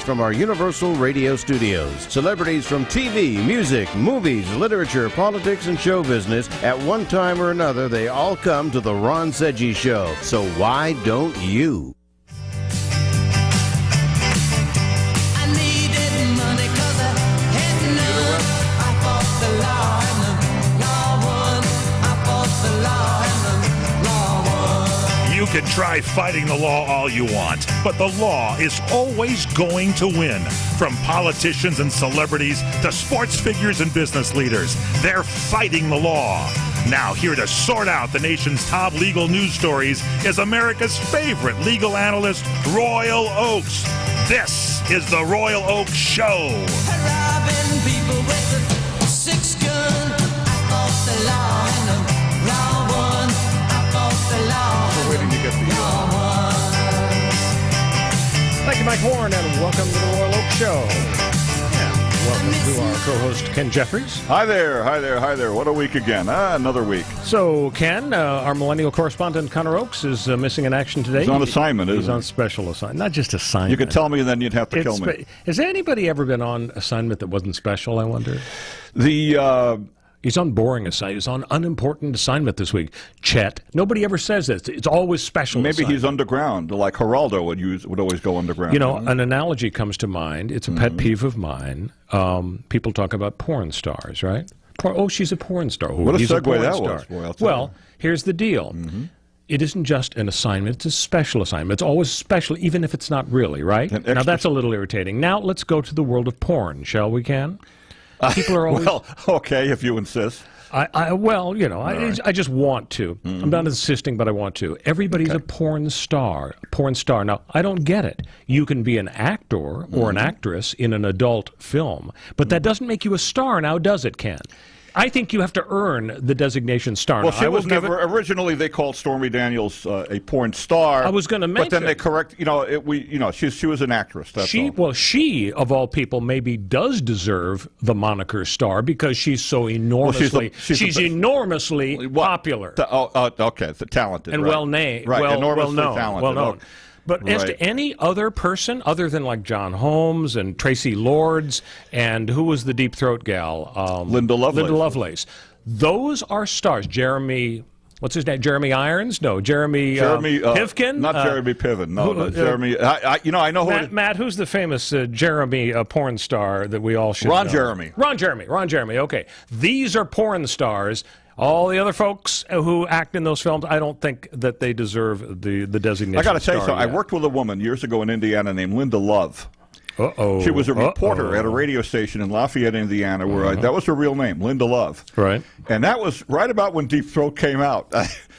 from our Universal Radio studios. Celebrities from TV, music, movies, literature, politics, and show business. At one time or another, they all come to the Ron Sedgy Show. So why don't you? You can try fighting the law all you want, but the law is always going to win. From politicians and celebrities to sports figures and business leaders, they're fighting the law. Now, here to sort out the nation's top legal news stories is America's favorite legal analyst, Royal Oakes. This is the Royal Oakes Show. Robbing people with a 6-gun. I fought the law and the law won. I fought the law. We're waiting to get the Thank you, Mike Warren, and welcome to the Royal Oakes Show. And welcome to our co-host, Ken Jeffries. Hi there, hi there, hi there. What a week again. Another week. So, Ken, our millennial correspondent, Connor Oakes, is missing in action today. He's on assignment, isn't he? He's on special assignment. Not just assignment. You could tell me, and then you'd have to kill me. Has anybody ever been on assignment that wasn't special, I wonder? He's on boring assignment. He's on unimportant assignment this week. Chet. Nobody ever says this. It's always special. Maybe assignment. he's underground, like Geraldo would always go underground. You know, an analogy comes to mind. It's a pet peeve of mine. People talk about porn stars, right? Oh, she's a porn star. Oh, what a he's segue a porn that star. was. Well, here's the deal. It isn't just an assignment. It's a special assignment. It's always special, even if it's not really, right? Now, that's a little irritating. Now, let's go to the world of porn, shall we, Ken? People are always... Well, okay, if you insist. Well, you know, I just want to. I'm not insisting, but I want to. Everybody's a porn star. Now, I don't get it. You can be an actor or an actress in an adult film, but that doesn't make you a star now, does it, Ken? I think you have to earn the designation star. Well, she was never... Originally, they called Stormy Daniels a porn star. I was going to mention... But then they correct... she was an actress, that's all. Well, she, of all people, maybe does deserve the moniker star because she's so enormously... she's enormously popular. Okay, talented. And well-named. Right, well-known. talented. Well-known. But as to any other person, other than like John Holmes and Tracy Lords, and who was the Deep Throat gal? Linda Lovelace. Linda Lovelace. Those are stars. Jeremy, what's his name? Jeremy Irons? No, Jeremy Pivkin? Not Jeremy Piven. No, Jeremy. I know who. Matt, who's the famous Jeremy porn star that we all should know? Ron Jeremy. Okay. These are porn stars. All the other folks who act in those films, I don't think that they deserve the designation. I got to tell you something. I worked with a woman years ago in Indiana named Linda Love. She was a reporter at a radio station in Lafayette, Indiana, where that was her real name, Linda Love. Right. And that was right about when Deep Throat came out.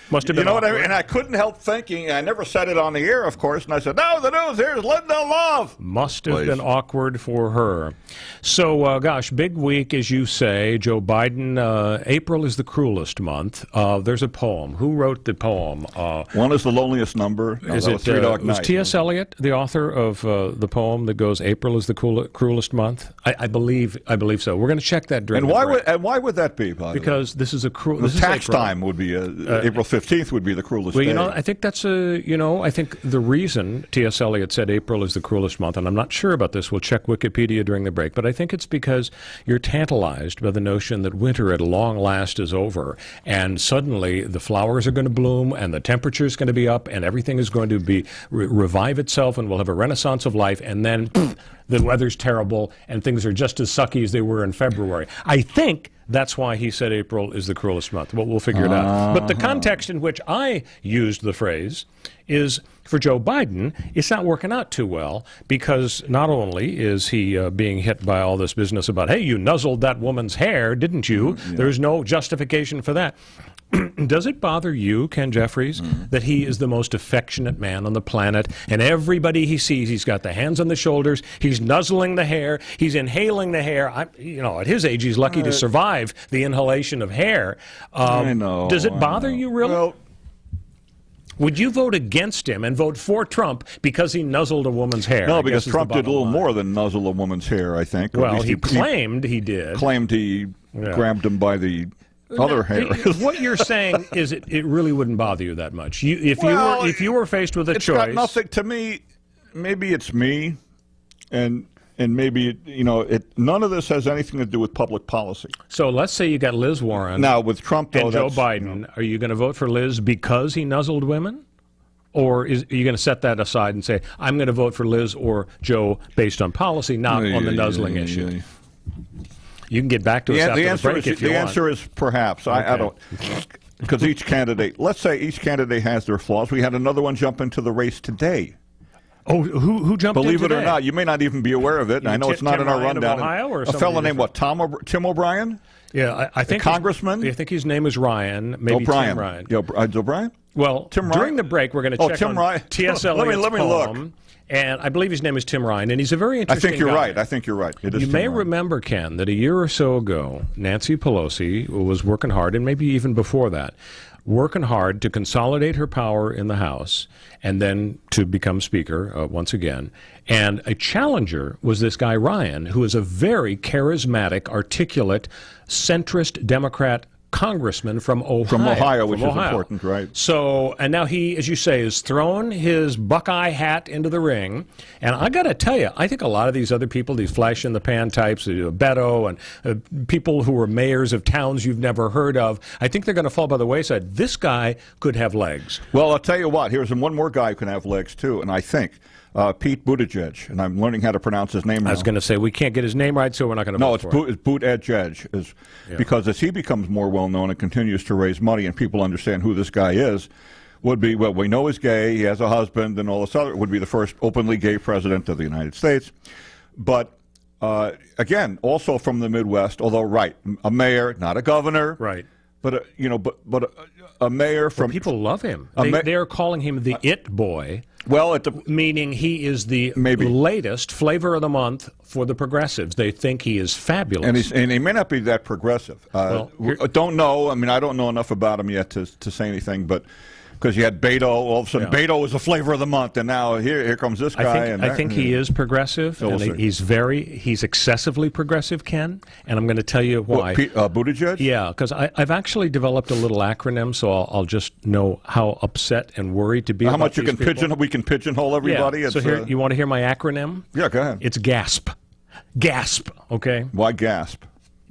Must have been. You know what I mean? And I couldn't help thinking, I never said it on the air, of course, and I said, no, the news, here's Linda Love. Must have been awkward for her. So, gosh, big week, as you say. Joe Biden, April is the cruelest month. There's a poem. Who wrote the poem? One is The Loneliest Number. Is it Three Dog Night? Was T.S. Eliot the author of the poem that goes, April is the cruelest month? I believe so. We're going to check that during the break. And why would that be, by the way? Because this is a cruel... The tax time would be April 15th would be the cruelest day. Well, you know, I think that's I think the reason T.S. Eliot said April is the cruelest month, and I'm not sure about this, we'll check Wikipedia during the break, but I think it's because you're tantalized by the notion that winter at long last is over, and suddenly the flowers are going to bloom, and the temperature is going to be up, and everything is going to be revive itself, and we'll have a renaissance of life, and then the weather's terrible, and things are just as sucky as they were in February. I think that's why he said April is the cruelest month. Well, we'll figure it out. But the context in which I used the phrase is, for Joe Biden, it's not working out too well, because not only is he being hit by all this business about, hey, you nuzzled that woman's hair, didn't you? Yeah. There's no justification for that. Does it bother you, Ken Jeffries, that he is the most affectionate man on the planet, and everybody he sees, he's got the hands on the shoulders, he's nuzzling the hair, he's inhaling the hair. At his age, he's lucky to survive the inhalation of hair. I know. Does it bother you, really? Well, would you vote against him and vote for Trump because he nuzzled a woman's hair? No, because Trump did a little more than nuzzle a woman's hair, I think. Well, he claimed he did. Claimed he grabbed him by the other hair. What you're saying is it really wouldn't bother you that much. If you were faced with a choice, got nothing to me. Maybe it's me. And maybe, none of this has anything to do with public policy. So let's say you got Liz Warren. Now, with Trump, though, and Joe Biden, are you going to vote for Liz because he nuzzled women? Or are you going to set that aside and say, I'm going to vote for Liz or Joe based on policy, not on the nuzzling issue? You can get back to us after the break if you want. The answer is perhaps. Okay. I don't. Because let's say each candidate has their flaws. We had another one jump into the race today. Oh, who jumped in Believe it today? or not, you may not even be aware of it. I know it's not in our rundown. A fellow named Tim O'Brien? Yeah, I think congressman. I think his name is Ryan. Maybe O'Brien. Tim Ryan. O'Brien? Well, Tim during Ryan? the break, we're going to check Tim on Ryan. T.S. Eliot's let me poem, look. And I believe his name is Tim Ryan, and he's a very interesting guy. I think you're right. It is you Tim may Ryan. remember, Ken, that a year or so ago, Nancy Pelosi was working hard, and maybe even before that, working hard to consolidate her power in the House and then to become Speaker once again. And a challenger was this guy, Ryan, who is a very charismatic, articulate, centrist Democrat congressman from Ohio. Which is important, right? So, and now he, as you say, has thrown his Buckeye hat into the ring. And I got to tell you, I think a lot of these other people, these flash-in-the-pan types, Beto and people who are mayors of towns you've never heard of, I think they're going to fall by the wayside. This guy could have legs. Well, I'll tell you what. Here's one more guy who can have legs, too, and I think Pete Buttigieg, and I'm learning how to pronounce his name now. I was going to say, we can't get his name right, so we're not going to vote for it. No, it's Buttigieg, because as he becomes more well-known and continues to raise money and people understand who this guy is, would be, well, we know he's gay, he has a husband, and all this other, would be the first openly gay president of the United States. But, again, also from the Midwest, although, right, a mayor, not a governor. Right. But, a mayor from... Well, people love him. They are calling him the It Boy. Well, meaning he is the latest flavor of the month for the progressives. They think he is fabulous. And he may not be that progressive. Don't know. I mean, I don't know enough about him yet to say anything, but because you had Beto, all of a sudden Beto was the flavor of the month, and now here comes this guy. I think he is progressive, and he's excessively progressive, Ken, and I'm going to tell you why. Buttigieg? Yeah, because I've actually developed a little acronym, so I'll just know how upset and worried to be. How much we can pigeonhole everybody? Yeah. So here, you want to hear my acronym? Yeah, go ahead. It's GASP. GASP, okay? Why GASP?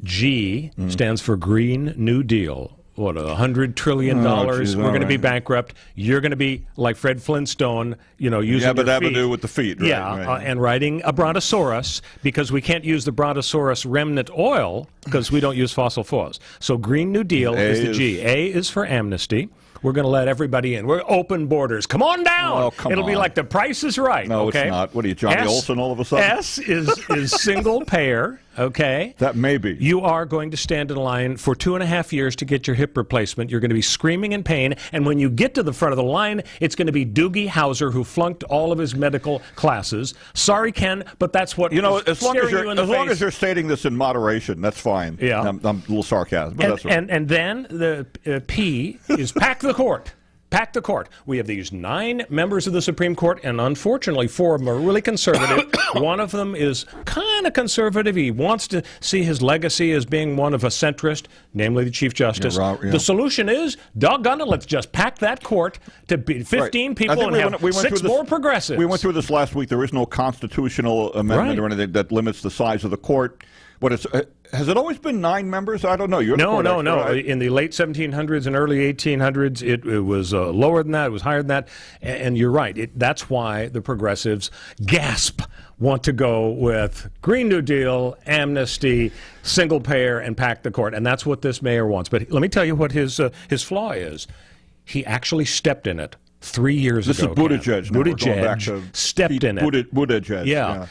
G stands for Green New Deal. What, $100 trillion? We're going to be bankrupt. You're going to be like Fred Flintstone, using your feet. That would do with the feet, right? Yeah, right. And riding a brontosaurus, because we can't use the brontosaurus remnant oil because we don't use fossil fuels. So Green New Deal is the G. A is for amnesty. We're going to let everybody in. We're open borders. Come on down. Oh, come It'll be on. like The Price is Right. No, okay? It's not. What are you, Johnny Olsen all of a sudden? S is single payer. Okay? That may be. You are going to stand in line for 2.5 years to get your hip replacement. You're going to be screaming in pain. And when you get to the front of the line, it's going to be Doogie Howser, who flunked all of his medical classes. Sorry, Ken, but that's what as long as you're stating this in moderation, that's fine. Yeah. I'm a little sarcastic, but that's right. And then the P is pack the court. Pack the court. We have these 9 members of the Supreme Court, and unfortunately 4 of them are really conservative. One of them is kind of conservative. He wants to see his legacy as being one of a centrist, namely the Chief Justice. Yeah. The solution is, doggone it, let's just pack that court to be 15 people and have 6 more progressives. We went through this last week. There is no constitutional amendment or anything that limits the size of the court. Has it always been 9 members? I don't know. No. Right? In the late 1700s and early 1800s, it was lower than that. It was higher than that. And you're right. That's why the progressives want to go with Green New Deal, amnesty, single payer, and pack the court. And that's what this mayor wants. But let me tell you what his flaw is. He actually stepped in it 3 years ago. This is Buttigieg. Buttigieg stepped in it. Buttigieg. Yeah.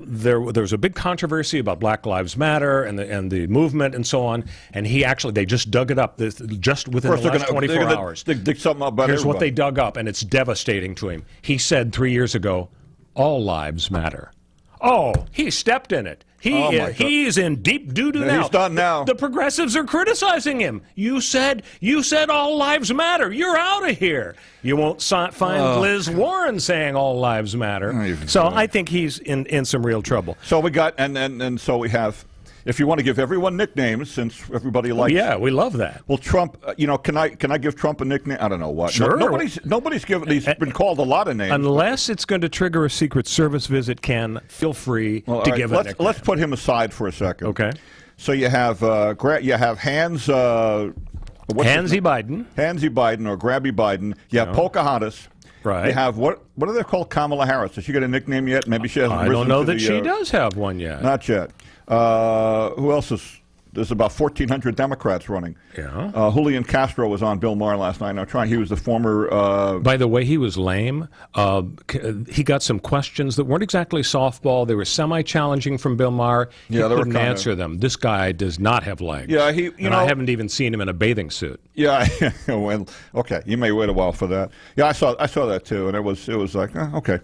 There was a big controversy about Black Lives Matter and the movement and so on. And they just dug it up just within the last 24 hours. Dig something up about Here's everybody. what they dug up, and it's devastating to him. He said 3 years ago, all lives matter. Oh, he stepped in it. He's in deep doo-doo now. He's done now. The progressives are criticizing him. You said all lives matter. You're out of here. You won't find Liz Warren saying all lives matter. So I think he's in some real trouble. So we got and so we have If you want to give everyone nicknames, since everybody likes... Yeah, we love that. Well, Trump, can I give Trump a nickname? I don't know what. Sure. Nobody's he's been called a lot of names. Unless it's going to trigger a Secret Service visit, Ken, feel free to give a nickname. Let's put him aside for a second. Okay. So you have Hans... Hansy Biden. Hansy Biden or Grabby Biden. You have Pocahontas. Right. You have, what do they call Kamala Harris? Has she got a nickname yet? Maybe she hasn't risen. I don't know that she does have one yet. Not yet. Who else is... There's about 1,400 Democrats running. Yeah. Julian Castro was on Bill Maher last night. He was the former... By the way, he was lame. He got some questions that weren't exactly softball. They were semi-challenging from Bill Maher. He couldn't answer them. This guy does not have legs. Yeah, I haven't even seen him in a bathing suit. Yeah. Well, okay. You may wait a while for that. Yeah, I saw that too, and it was like, okay.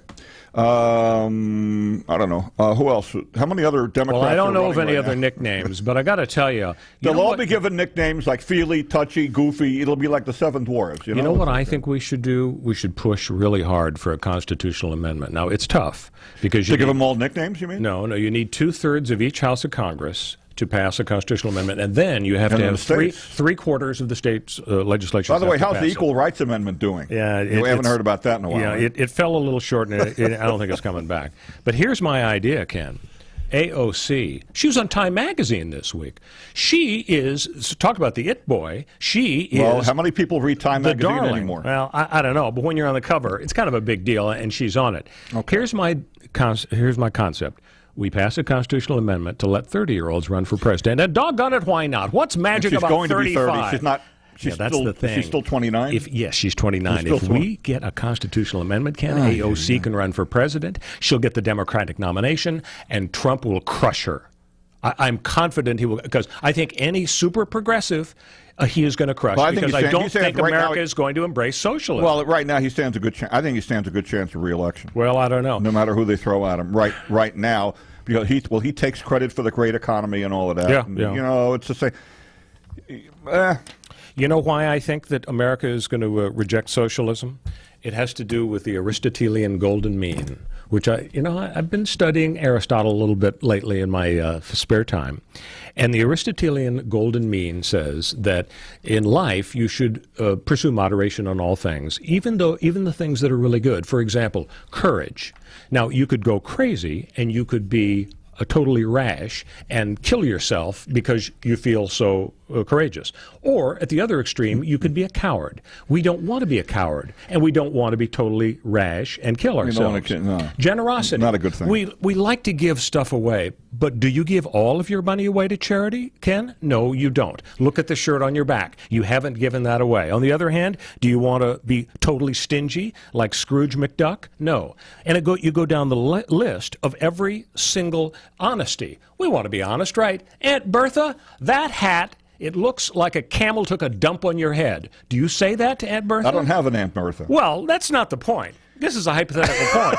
I don't know. Who else? How many other Democrats? Well, I don't know of any other nicknames, but I got to tell you, they'll all be given nicknames like Feely, Touchy, Goofy. It'll be like the Seven Dwarves. You know what I think we should do? We should push really hard for a constitutional amendment. Now, it's tough because give them all nicknames. You mean? No. You need 2/3 of each House of Congress to pass a constitutional amendment, and then you have to have three-quarters of the state's legislature. By the way, how's the Equal Rights Amendment doing? Yeah, we haven't heard about that in a while. Yeah, right? it fell a little short, and I don't think it's coming back. But here's my idea, Ken. AOC. She was on Time Magazine this week. She is, talk about the it boy, she is... Well, how many people read Time Magazine anymore? Well, I don't know, but when you're on the cover, it's kind of a big deal, and she's on it. Okay. Here's my concept. We pass a constitutional amendment to let 30-year-olds run for president. And doggone it, why not? What's magic about 35? She's going to be 30. She's not... That's the thing. She's still 29? Yes, she's 29. If we get a constitutional amendment, Ken, AOC can run for president. She'll get the Democratic nomination, and Trump will crush her. I'm confident he will, because I think any super progressive he is going to crush, because I don't think America is going to embrace socialism. Well, right now he stands a good chance. I think he stands a good chance of re-election. Well, I don't know. No matter who they throw at him, right now, because he takes credit for the great economy and all of that. Yeah, and, yeah. It's to say... You know why I think that America is going to reject socialism? It has to do with the Aristotelian golden mean, which I've been studying Aristotle a little bit lately in my spare time. And the Aristotelian golden mean says that in life you should pursue moderation on all things, even the things that are really good. For example, courage. Now, you could go crazy and you could be totally rash and kill yourself because you feel so courageous. Or, at the other extreme, you could be a coward. We don't want to be a coward, and we don't want to be totally rash and kill ourselves. No. Generosity. Not a good thing. We like to give stuff away, but do you give all of your money away to charity, Ken? No, you don't. Look at the shirt on your back. You haven't given that away. On the other hand, do you want to be totally stingy like Scrooge McDuck? No. And you go down the list of every single honesty. We want to be honest, right? Aunt Bertha, that hat, it looks like a camel took a dump on your head. Do you say that to Aunt Bertha? I don't have an Aunt Bertha. Well, that's not the point. This is a hypothetical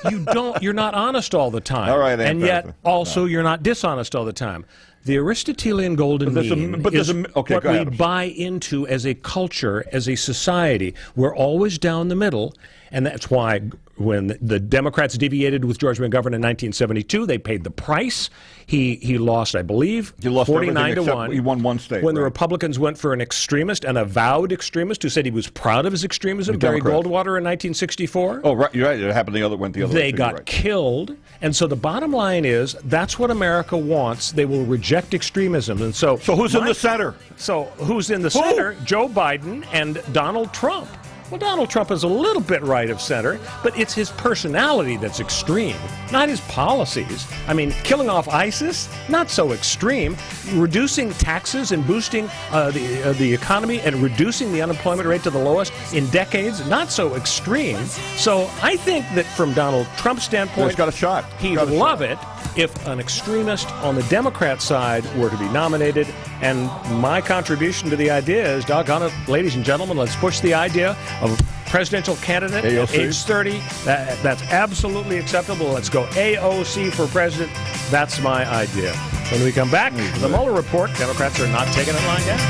point. You're not honest all the time. All right, Aunt and yet, Bertha. also, you're not dishonest all the time. The Aristotelian golden mean is what we buy into as a culture, as a society. We're always down the middle, and that's why when the Democrats deviated with George McGovern in 1972, they paid the price. He lost, I believe, 49-1. He won one state. When the Republicans went for an extremist, an avowed extremist, who said he was proud of his extremism, Barry Goldwater in 1964. Oh, right, you're right. It happened went the other way. They got killed. And so the bottom line is, that's what America wants. They will reject extremism. And so who's in the center? So who's in the center? Joe Biden and Donald Trump. Well, Donald Trump is a little bit right of center, but it's his personality that's extreme, not his policies. I mean, killing off ISIS, not so extreme. Reducing taxes and boosting the economy and reducing the unemployment rate to the lowest in decades, not so extreme. So I think that from Donald Trump's standpoint, he's got a shot. He'd love it if an extremist on the Democrat side were to be nominated. And my contribution to the idea is, doggone it, ladies and gentlemen, let's push the idea of presidential candidate at age 30. That's absolutely acceptable. Let's go AOC for president. That's my idea. When we come back, the Mueller report, Democrats are not taking it lying down.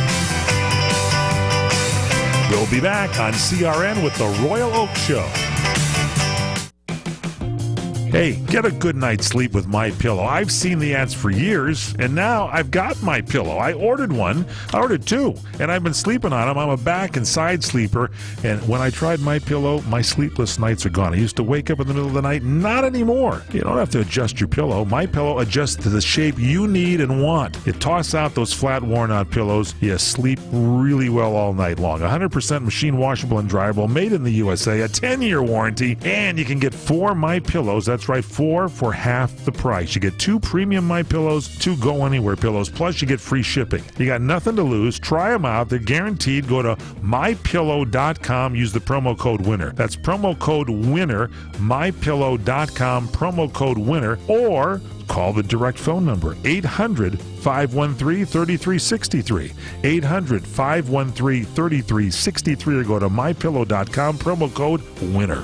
We'll be back on CRN with the Royal Oak Show. Hey, get a good night's sleep with MyPillow. I've seen the ads for years, and now I've got MyPillow. I ordered one. I ordered two, and I've been sleeping on them. I'm a back and side sleeper, and when I tried MyPillow, my sleepless nights are gone. I used to wake up in the middle of the night. Not anymore. You don't have to adjust your pillow. MyPillow adjusts to the shape you need and want. You toss out those flat, worn-out pillows. You sleep really well all night long. 100% machine washable and dryable, made in the USA, a 10-year warranty, and you can get 4 MyPillows. That's right, 4 for half the price. You get 2 premium MyPillows, 2 Go Anywhere pillows, plus you get free shipping. You got nothing to lose. Try them out. They're guaranteed. Go to mypillow.com. Use the promo code WINNER. That's promo code WINNER, mypillow.com, promo code WINNER, or call the direct phone number, 800-513-3363, 800-513-3363, or go to mypillow.com, promo code WINNER.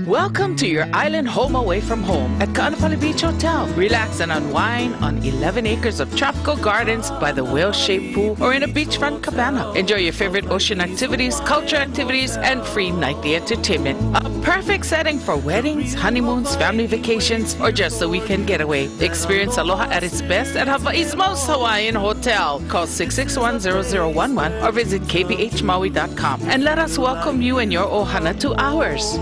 Welcome to your island home away from home at Kaanapali Beach Hotel. Relax and unwind on 11 acres of tropical gardens by the whale-shaped pool or in a beachfront cabana. Enjoy your favorite ocean activities, culture activities, and free nightly entertainment. A perfect setting for weddings, honeymoons, family vacations, or just a weekend getaway. Experience aloha at its best at Hawaii's most Hawaiian hotel. Call 661-0011 or visit kbhmaui.com and let us welcome you and your ohana to ours.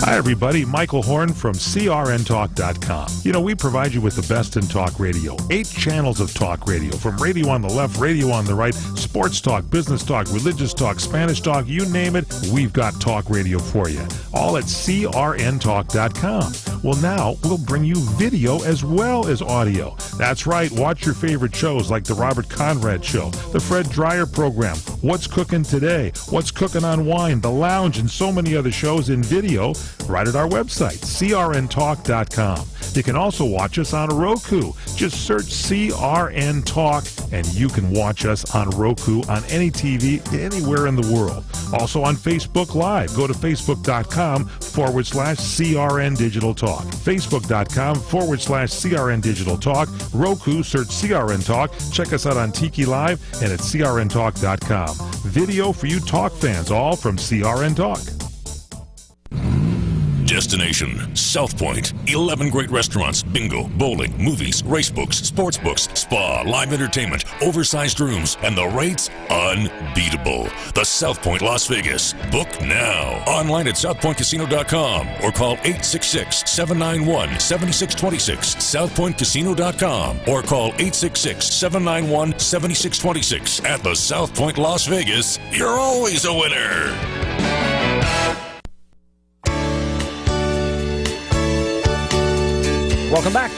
Hi, everybody. Michael Horn from CRNTalk.com. You know, we provide you with the best in talk radio. 8 channels of talk radio, from radio on the left, radio on the right, sports talk, business talk, religious talk, Spanish talk, you name it, we've got talk radio for you. All at CRNTalk.com. Well, now we'll bring you video as well as audio. That's right. Watch your favorite shows like The Robert Conrad Show, The Fred Dreyer Program, What's Cooking Today, What's Cooking on Wine, The Lounge, and so many other shows in video right at our website, CRNTalk.com. You can also watch us on Roku. Just search CRN Talk, and you can watch us on Roku on any TV anywhere in the world. Also on Facebook Live. Go to Facebook.com/CRN Digital Talk. Facebook.com/CRN Digital Talk. Roku, search CRN Talk. Check us out on Tiki Live and at CRNTalk.com. Video for you talk fans, all from CRN Talk. Destination, South Point. 11 great restaurants, bingo, bowling, movies, race books, sports books, spa, live entertainment, oversized rooms, and the rates unbeatable. The South Point Las Vegas. Book now. Online at southpointcasino.com or call 866-791-7626. southpointcasino.com or call 866-791-7626. At the South Point Las Vegas, you're always a winner. Welcome back.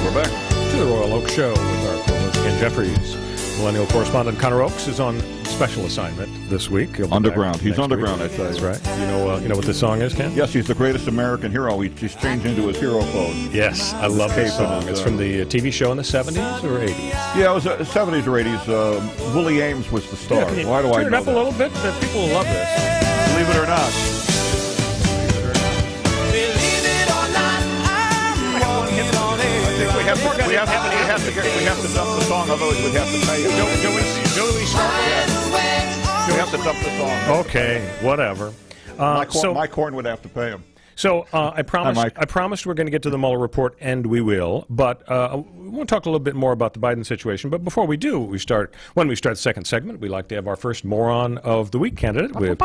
We're back to the Royal Oak Show with our co-host Ken Jeffries. Millennial correspondent Connor Oakes is on special assignment this week. Underground. He's underground, I tell you. That's right. You know what this song is, Ken? Yes, he's the greatest American hero. He's changed into his hero pose. Yes, I love this song. It's from the TV show in the 70s or 80s? Yeah, it was 70s or 80s. Willie Ames was the star. Yeah, Why do I know turn it up that? a little bit? People will love this. Believe it or not. We have to dump the song, otherwise we'd have to pay you. Do we start? We have to dump the song. Okay, whatever. My corn would have to pay him. So I promised we're going to get to the Mueller report, and we will. But we want to talk a little bit more about the Biden situation. But before we do, when we start the second segment, we like to have our first moron of the week candidate. We have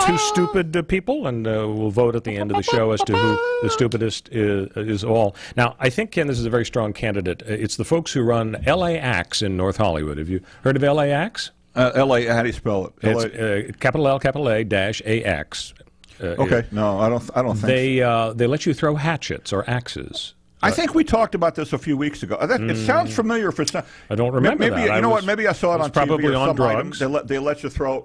2 stupid people, and we'll vote at the end of the show as to who the stupidest is all. Now, I think, Ken, this is a very strong candidate. It's the folks who run L.A. Axe in North Hollywood. Have you heard of L.A. Axe? L.A. How do you spell it? It's capital L, capital A, dash A-X. Okay, no, I don't think they let you throw hatchets or axes. I think we talked about this a few weeks ago. It sounds familiar for some. I don't remember that. You know what? Maybe I saw it on probably TV or on some drugs. item. They let you throw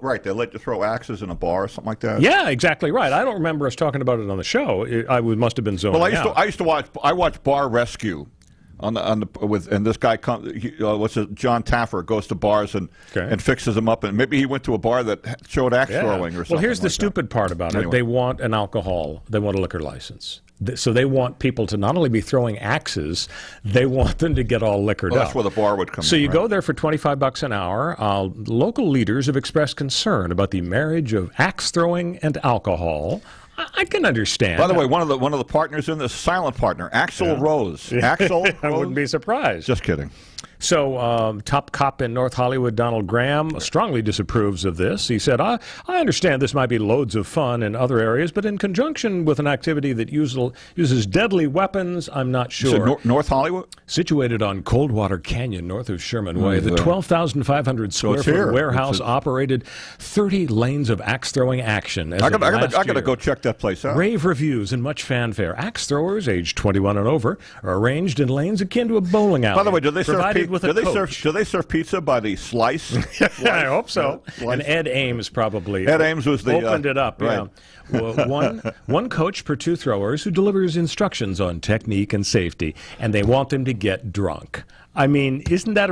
axes in a bar or something like that. Yeah, exactly right. I don't remember us talking about it on the show. I must have been zoning out. I used to watch. I watched Bar Rescue. And this guy John Taffer goes to bars and fixes them up, and maybe he went to a bar that showed axe throwing or something. Well, here's the stupid part about it. They want a liquor license. So they want people to not only be throwing axes, they want them to get all liquored up. That's where the bar would come in. So you go there for $25 an hour. Local leaders have expressed concern about the marriage of axe throwing and alcohol. I can understand. By the way, one of the partners in this, silent partner, Axl Rose. Axl I wouldn't be surprised. Just kidding. So, top cop in North Hollywood, Donald Graham, strongly disapproves of this. He said, I understand this might be loads of fun in other areas, but in conjunction with an activity that uses deadly weapons, I'm not sure. So North Hollywood? Situated on Coldwater Canyon, north of Sherman Way, the 12,500 square foot warehouse operated 30 lanes of axe-throwing action. I got to go check that place out. Rave reviews and much fanfare. Axe throwers, aged 21 and over, are arranged in lanes akin to a bowling alley. By the way, do they serve pizza by the slice? I hope so. And Ed Ames probably Ames was the opened it up. Right. Yeah. Well, one coach per 2 throwers who delivers instructions on technique and safety, and they want them to get drunk. I mean, isn't that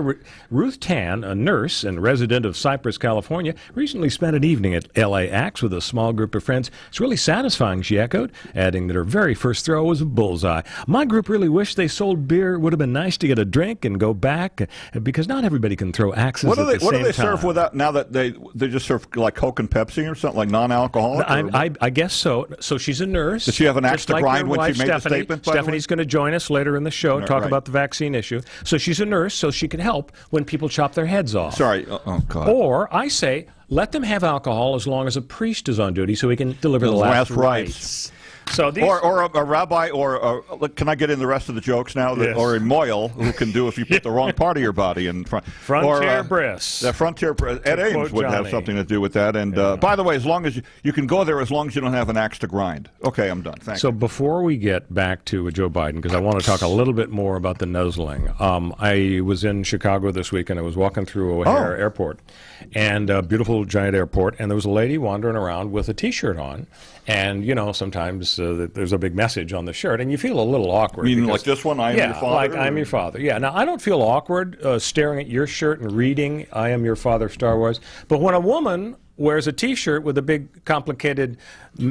Ruth Tan, a nurse and resident of Cypress, California, recently spent an evening at LAX with a small group of friends. It's really satisfying, she echoed, adding that her very first throw was a bullseye. My group really wished they sold beer. It would have been nice to get a drink and go back, because not everybody can throw axes at the same time. What do they serve without, now that they just serve like Coke and Pepsi or something, like non-alcoholic? I guess so. So she's a nurse. Does she have an axe to grind when she made the statement? Stephanie's going to join us later in the show, talk about the vaccine issue. So she's a nurse, so she can help when people chop their heads off. Sorry. Oh, God. Or, I say, let them have alcohol as long as a priest is on duty so he can deliver the last rites. So these, or a rabbi, or can I get in the rest of the jokes now? Yes. Or a moil, who can do if you put the wrong part of your body in front. Frontier Briss. The Frontier Briss. Ed Ames would have something to do with that. And by the way, as long as you can go there, as long as you don't have an axe to grind. Okay, I'm done. Thanks. So before we get back to Joe Biden, because I want to talk a little bit more about the nuzzling. I was in Chicago this week, and I was walking through O'Hare Airport, and a beautiful giant airport, and there was a lady wandering around with a T-shirt on. And, you know, sometimes there's a big message on the shirt, and you feel a little awkward. You mean like this one, I am your father? Yeah, like I'm your father. Yeah, now, I don't feel awkward staring at your shirt and reading I am your father, Star Wars. But when a woman wears a T-shirt with a big, complicated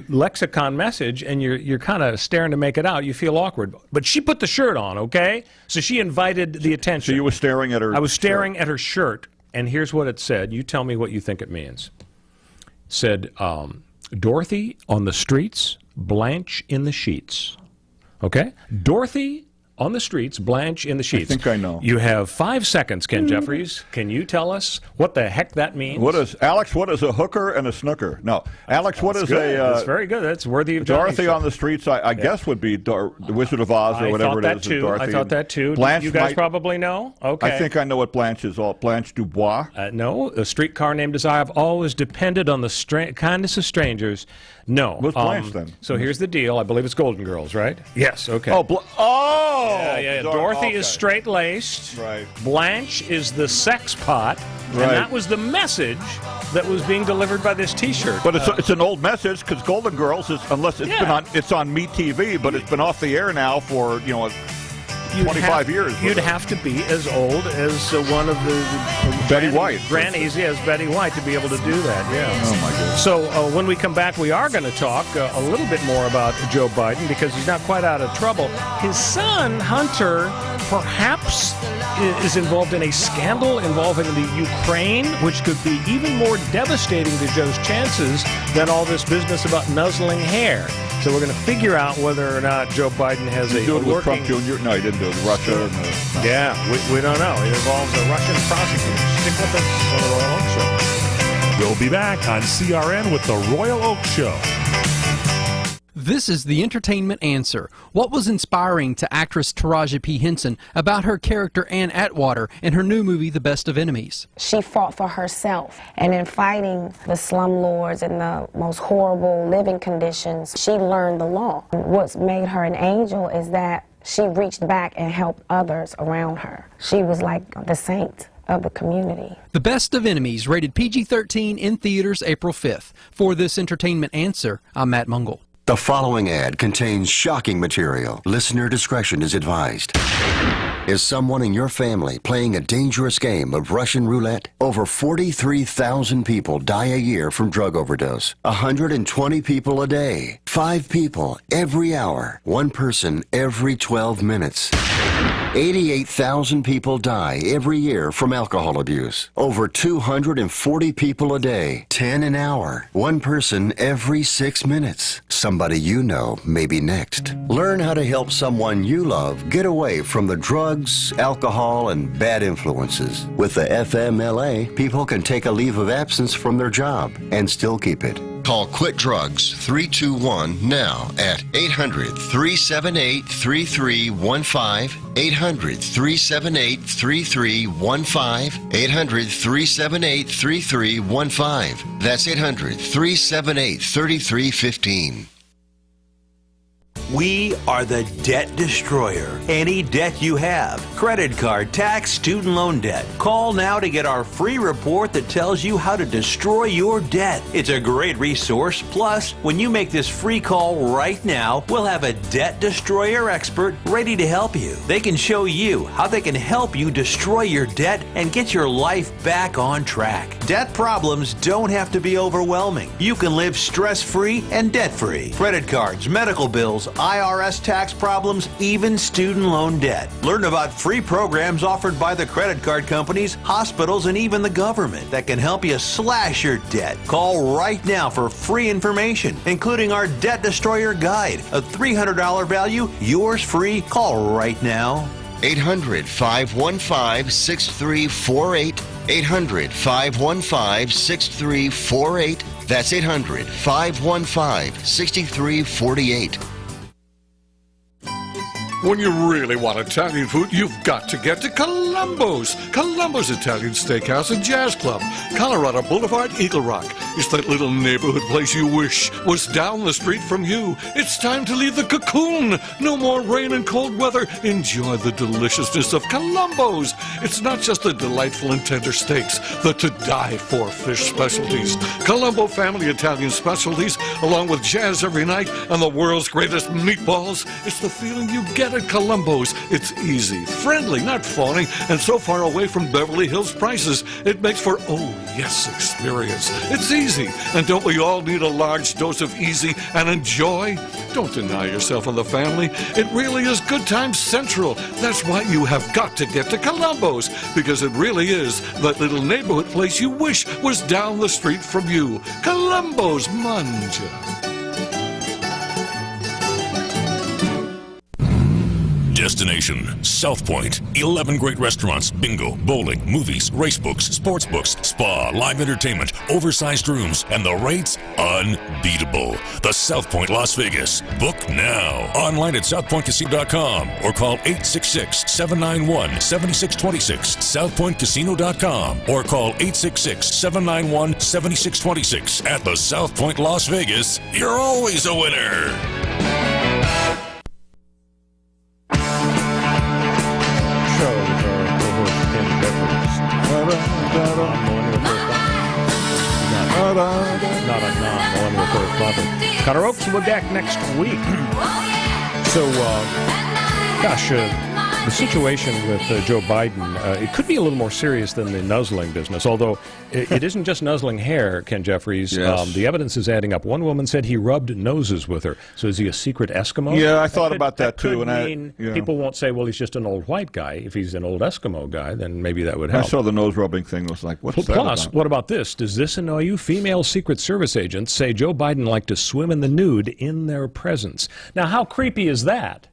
lexicon message, and you're kind of staring to make it out, you feel awkward. But she put the shirt on, okay? So she invited the attention. So you were staring at her I was staring at her shirt, and here's what it said. You tell me what you think it means. It said, Dorothy on the streets, Blanche in the sheets. Okay? Dorothy on the streets, Blanche in the sheets. I think I know. You have 5 seconds, Ken Jeffries. Can you tell us what the heck that means? What is a hooker and a snooker? No. Alex, what is good. That's very good. That's worthy of Dorothy on the streets, I guess, would be the Wizard of Oz or whatever it is. I thought that too. Blanche, you guys probably know? Okay. I think I know what Blanche is. Blanche Dubois? No. A streetcar named Desire. I've always depended on the kindness of strangers. No. What's Blanche then? So here's the deal. I believe it's Golden Girls, right? Yes. Okay. Yeah. Dorothy is straight-laced. Right. Blanche is the sex pot. Right. And that was the message that was being delivered by this T-shirt. But it's an old message, because Golden Girls is, unless it's been it's on Me TV, but it's been off the air now for 25 years. You'd have to be as old as one of the Betty White grannies, yes, Betty White, to be able to do that. Yeah. Oh my goodness. So when we come back, we are going to talk a little bit more about Joe Biden, because he's not quite out of trouble. His son Hunter perhaps is involved in a scandal involving the Ukraine, which could be even more devastating to Joe's chances than all this business about nuzzling hair. So we're going to figure out whether or not Joe Biden has a working... with Trump Jr.? No, he didn't do it. Russia. No. Yeah, we don't know. It involves a Russian prosecutor. Stick with us on the Royal Oak Show. We'll be back on CRN with the Royal Oak Show. This is the entertainment answer. What was inspiring to actress Taraji P. Henson about her character Ann Atwater in her new movie, The Best of Enemies? She fought for herself, and in fighting the slumlords and the most horrible living conditions, she learned the law. What's made her an angel is that she reached back and helped others around her. She was like the saint of the community. The Best of Enemies, rated PG-13, in theaters April 5th. For this entertainment answer, I'm Matt Mungle. The following ad contains shocking material. Listener discretion is advised. Is someone in your family playing a dangerous game of Russian roulette? Over 43,000 people die a year from drug overdose. 120 people a day. 5 people every hour. 1 person every 12 minutes. 88,000 people die every year from alcohol abuse. Over 240 people a day, 10 an hour. One person every 6 minutes. Somebody you know may be next. Learn how to help someone you love get away from the drugs, alcohol, and bad influences. With the FMLA, people can take a leave of absence from their job and still keep it. Call Quit Drugs 321 now at 800-378-3315, 800-378-3315, 800-378-3315. That's 800-378-3315. We are the debt destroyer. Any debt you have, credit card, tax, student loan debt. Call now to get our free report that tells you how to destroy your debt. It's a great resource. Plus, when you make this free call right now, we'll have a debt destroyer expert ready to help you. They can show you how they can help you destroy your debt and get your life back on track. Debt problems don't have to be overwhelming. You can live stress-free and debt-free. Credit cards, medical bills, IRS tax problems, even student loan debt. Learn about free programs offered by the credit card companies, hospitals, and even the government that can help you slash your debt. Call right now for free information, including our Debt Destroyer Guide, a $300 value, yours free. Call right now. 800-515-6348. 800-515-6348. That's 800-515-6348. When you really want Italian food, you've got to get to Columbo's. Columbo's Italian Steakhouse and Jazz Club, Colorado Boulevard, Eagle Rock. It's that little neighborhood place you wish was down the street from you. It's time to leave the cocoon. No more rain and cold weather. Enjoy the deliciousness of Columbo's. It's not just the delightful and tender steaks, the to-die-for fish specialties. Columbo family Italian specialties, along with jazz every night and the world's greatest meatballs. It's the feeling you get at Columbo's. It's easy, friendly, not phony, and so far away from Beverly Hills prices, it makes for, oh yes, experience. It's easy, and don't we all need a large dose of easy and enjoy? Don't deny yourself and the family. It really is Good Times Central. That's why you have got to get to Columbo's, because it really is that little neighborhood place you wish was down the street from you. Columbo's Mangia. Destination, South Point. 11 great restaurants, bingo, bowling, movies, racebooks, sportsbooks, spa, live entertainment, oversized rooms, and the rates unbeatable. The South Point Las Vegas. Book now. Online at southpointcasino.com or call 866-791-7626. southpointcasino.com or call 866-791-7626. At the South Point Las Vegas, you're always a winner. Connor Oaks will be back next week. So, the situation with Joe Biden, it could be a little more serious than the nuzzling business, although it isn't just nuzzling hair, Ken Jeffries. Yes. The evidence is adding up. One woman said he rubbed noses with her. So is he a secret Eskimo? Yeah, I thought about that too. And people won't say, well, he's just an old white guy. If he's an old Eskimo guy, then maybe that would help. I saw the nose rubbing thing. Was like, what's that Plus, about? what about this? Does this annoy you? Female Secret Service agents say Joe Biden liked to swim in the nude in their presence. Now, how creepy is that?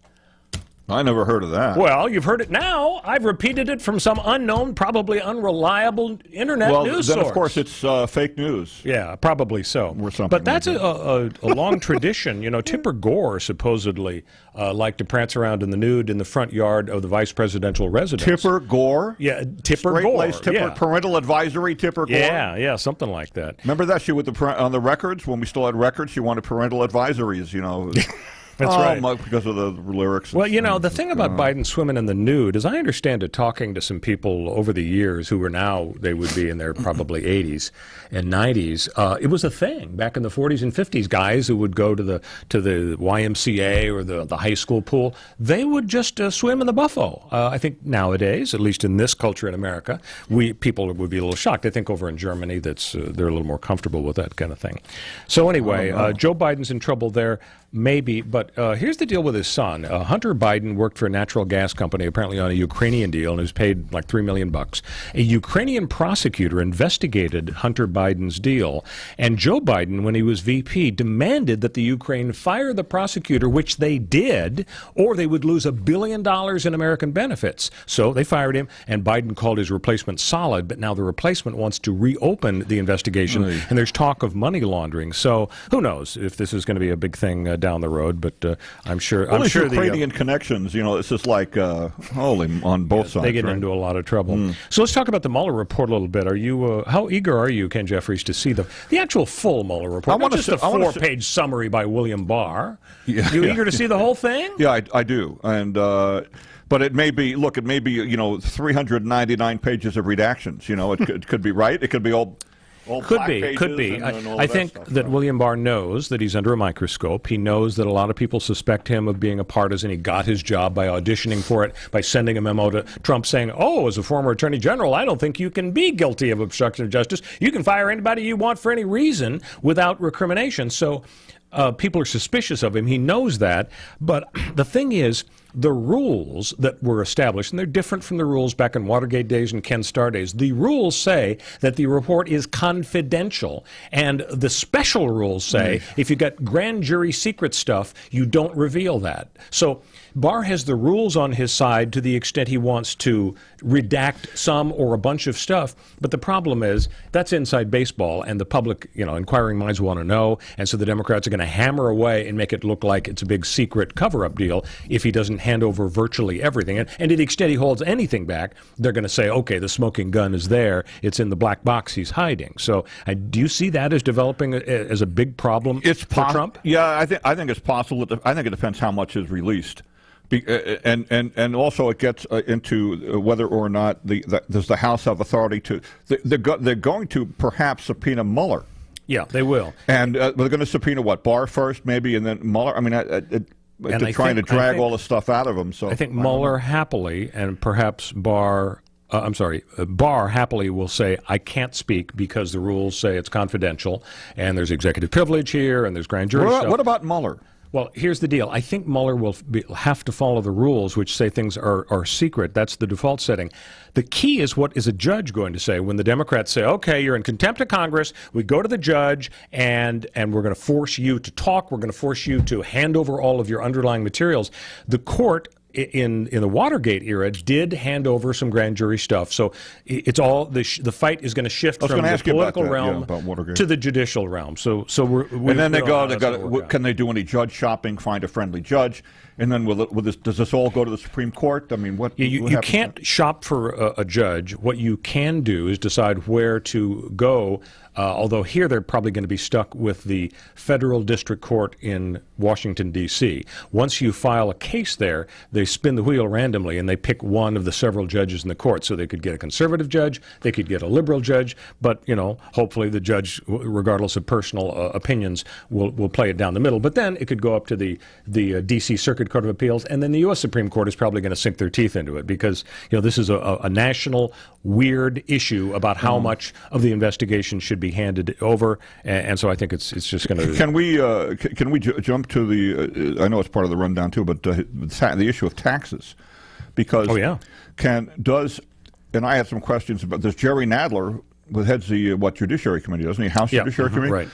I never heard of that. Well, you've heard it now. I've repeated it from some unknown, probably unreliable internet news source. Well, then, of course, it's fake news. Yeah, probably so. Or something. But that's a long tradition. You know, Tipper Gore supposedly liked to prance around in the nude in the front yard of the vice presidential residence. Tipper Gore? Yeah, Tipper Gore. Straight-laced Tipper, parental advisory Tipper Gore? Yeah, something like that. Remember that? She, on the records, when we still had records, she wanted parental advisories, you know. That's right. Because of the lyrics. Well, you know, the thing about Biden swimming in the nude, as I understand it, talking to some people over the years who are now, they would be in their probably 80s and 90s, it was a thing back in the 40s and 50s. Guys who would go to the YMCA or the high school pool, they would just swim in the buffo. I think nowadays, at least in this culture in America, people would be a little shocked. I think over in Germany, they're a little more comfortable with that kind of thing. So anyway, Joe Biden's in trouble there. Maybe, but here's the deal with his son. Hunter Biden worked for a natural gas company, apparently on a Ukrainian deal, and was paid like $3 million. A Ukrainian prosecutor investigated Hunter Biden's deal, and Joe Biden, when he was VP, demanded that the Ukraine fire the prosecutor, which they did, or they would lose $1 billion in American benefits. So they fired him, and Biden called his replacement solid, but now the replacement wants to reopen the investigation, and there's talk of money laundering. So who knows if this is going to be a big thing down the road, but I'm sure. Well, I'm sure Ukrainian connections, it's just like holy on both sides. They get into a lot of trouble. So let's talk about the Mueller report a little bit. Are you? How eager are you, Ken Jeffries, to see the actual full Mueller report? Not just a 4-page summary by William Barr. You eager to see the whole thing? Yeah, I do, and. But it may be, 399 pages of redactions. It could be right. It could be all could be. I think that William Barr knows that he's under a microscope. He knows that a lot of people suspect him of being a partisan. He got his job by auditioning for it, by sending a memo to Trump saying, as a former attorney general, I don't think you can be guilty of obstruction of justice. You can fire anybody you want for any reason without recrimination. So people are suspicious of him. He knows that. But the thing is, the rules that were established, and they're different from the rules back in Watergate days and Ken Starr days, the rules say that the report is confidential. And the special rules say if you got grand jury secret stuff, you don't reveal that. So Barr has the rules on his side to the extent he wants to redact some or a bunch of stuff. But the problem is that's inside baseball, and the public, inquiring minds want to know. And so the Democrats are going to hammer away and make it look like it's a big secret cover-up deal if he doesn't hand over virtually everything. And to the extent he holds anything back, they're going to say, okay, the smoking gun is there. It's in the black box he's hiding. So do you see that as developing as a big problem for Trump? Yeah, I think it's possible. I think it depends how much is released. And also it gets into whether or not does the House have authority to. They're going to perhaps subpoena Mueller. Yeah, they will. And they're going to subpoena what, Barr first, maybe, and then Mueller. I mean, they're trying to drag all the stuff out of him. So I think Mueller happily, and perhaps Barr. Barr happily will say, I can't speak because the rules say it's confidential, and there's executive privilege here, and there's grand jury stuff. What about Mueller? Well, here's the deal. I think Mueller will have to follow the rules, which say things are secret. That's the default setting. The key is, what is a judge going to say when the Democrats say, okay, you're in contempt of Congress, we go to the judge, and we're going to force you to talk, we're going to force you to hand over all of your underlying materials. The court in the Watergate era did hand over some grand jury stuff. So it's all the fight is going to shift from the political realm to the judicial realm. So and then can they do any judge shopping? Find a friendly judge, and then does this all go to the Supreme Court? I mean, what you can't shop for a judge. What you can do is decide where to go. Although here they're probably going to be stuck with the federal district court in Washington, D.C. Once you file a case there, they spin the wheel randomly and they pick one of the several judges in the court. So they could get a conservative judge, they could get a liberal judge, but, hopefully the judge, regardless of personal opinions, will play it down the middle. But then it could go up to the D.C. Circuit Court of Appeals, and then the U.S. Supreme Court is probably going to sink their teeth into it because, this is a national weird issue about how much of the investigation should be handed over, and so I think it's just going to. Can we jump to the? I know it's part of the rundown too, but the issue of taxes, because and I had some questions about this. Jerry Nadler, who heads the Judiciary Committee, doesn't he? House Judiciary Committee,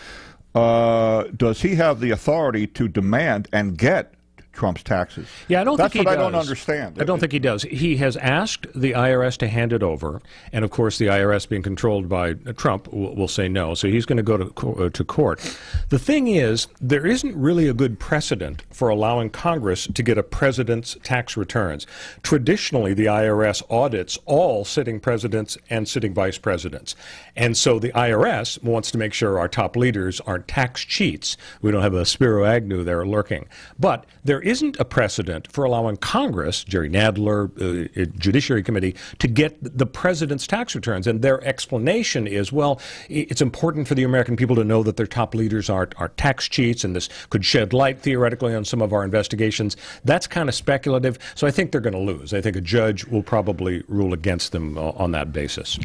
right? Does he have the authority to demand and get Trump's taxes? Yeah, I don't think he does. That's what I don't understand. I don't think he does. He has asked the IRS to hand it over, and of course the IRS, being controlled by Trump, will say no. So he's going to go to court. The thing is, there isn't really a good precedent for allowing Congress to get a president's tax returns. Traditionally, the IRS audits all sitting presidents and sitting vice presidents. And so the IRS wants to make sure our top leaders aren't tax cheats. We don't have a Spiro Agnew there lurking. But there isn't a precedent for allowing Congress, Jerry Nadler, Judiciary Committee, to get the president's tax returns. And their explanation is, well, it's important for the American people to know that their top leaders are tax cheats, and this could shed light theoretically on some of our investigations. That's kind of speculative, so I think they're going to lose. I think a judge will probably rule against them on that basis.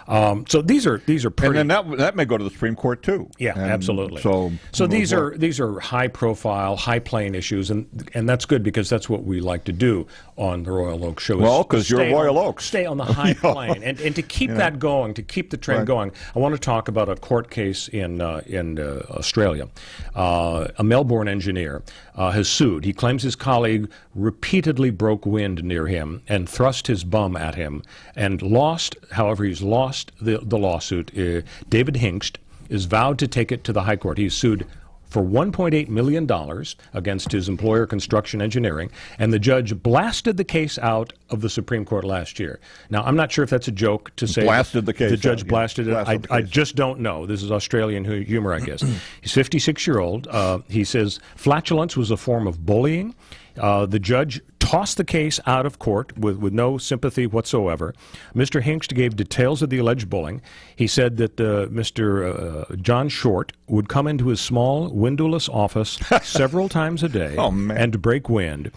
So these are pretty... And then that may go to the Supreme Court too. Yeah, and absolutely. So these are high-profile, high-playing issues, and that's good because that's what we like to do on the Royal Oak Show. Well, because you're Royal Oaks. Stay on the high plane, and to keep that going, to keep the trend going. I want to talk about a court case in Australia. A Melbourne engineer has sued. He claims his colleague repeatedly broke wind near him and thrust his bum at him and lost. However, he's lost the lawsuit. David Hinkst is vowed to take it to the High Court. He's sued for $1.8 million against his employer, Construction Engineering, and the judge blasted the case out of the Supreme Court last year. Now, I'm not sure if that's a joke to say blasted the case. The judge blasted it. I just don't know. This is Australian humor, I guess. He's 56-year-old. He says flatulence was a form of bullying. The judge tossed the case out of court with no sympathy whatsoever. Mr. Hinkst gave details of the alleged bullying. He said that Mr. John Short would come into his small, windowless office several times a day and break wind.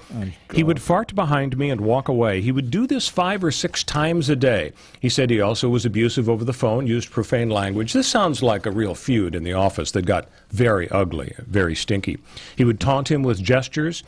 He would fart behind me and walk away. He would do this 5 or 6 times a day. He said he also was abusive over the phone, used profane language. This sounds like a real feud in the office that got very ugly, very stinky. He would taunt him with gestures.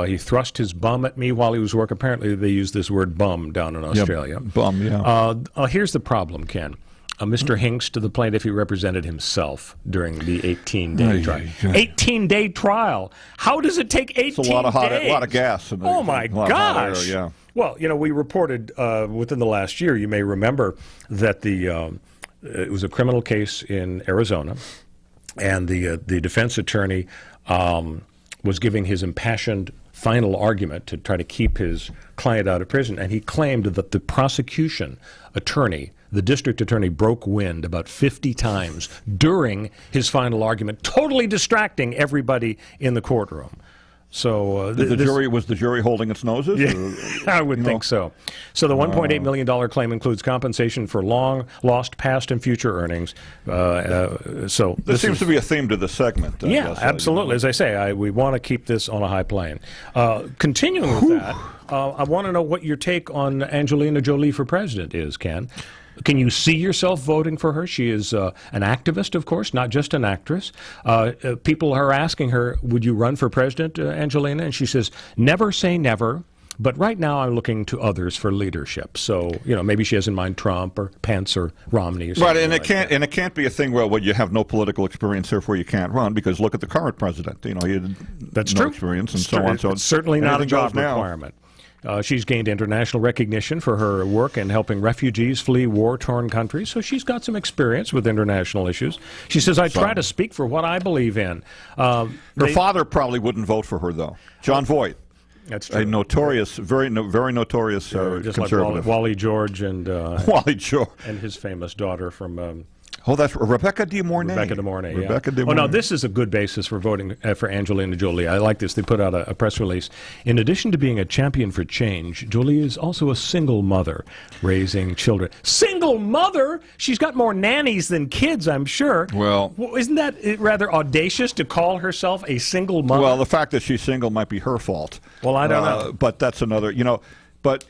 He thrust his bum at me while he was working. Apparently, they use this word bum down in Australia. Yep, bum, yeah. Here's the problem, Ken. Mr. Hinkst, the plaintiff, he represented himself during the 18-day trial. 18-day trial. How does it take 18 days? It's a lot of gas. Oh, my gosh. Yeah. Well, we reported within the last year, you may remember, that it was a criminal case in Arizona, and the defense attorney was giving his impassioned final argument to try to keep his client out of prison, and he claimed that the prosecution attorney, the district attorney, broke wind about 50 times during his final argument, totally distracting everybody in the courtroom. So was the jury holding its noses? Yeah, I would think so. So the $1.8 million claim includes compensation for long lost past and future earnings. So there seems to be a theme to the segment. Yeah, absolutely. As I say, we want to keep this on a high plane. Continuing with that, I want to know what your take on Angelina Jolie for president is, Ken. Can you see yourself voting for her? She is an activist, of course, not just an actress. People are asking her, would you run for president, Angelina? And she says, never say never. But right now I'm looking to others for leadership. So, maybe she has in mind Trump or Pence or Romney or something. Right, and it can't be a thing where you have no political experience, therefore you can't run, because look at the current president. He had That's no true. experience and so on. So it's certainly not a job requirement. She's gained international recognition for her work in helping refugees flee war-torn countries, so she's got some experience with international issues. She says, I try to speak for what I believe in. Her father probably wouldn't vote for her, though. John Voight. That's true. A notorious, very notorious just conservative. Like Wally George and Wally George and his famous daughter from. That's Rebecca De Mornay. Rebecca De Mornay, yeah. Rebecca De Mornay. Now this is a good basis for voting for Angelina Jolie. I like this. They put out a press release. In addition to being a champion for change, Jolie is also a single mother raising children. Single mother? She's got more nannies than kids, I'm sure. Well, isn't that rather audacious to call herself a single mother? Well, the fact that she's single might be her fault. Well, I don't know. But that's another, but...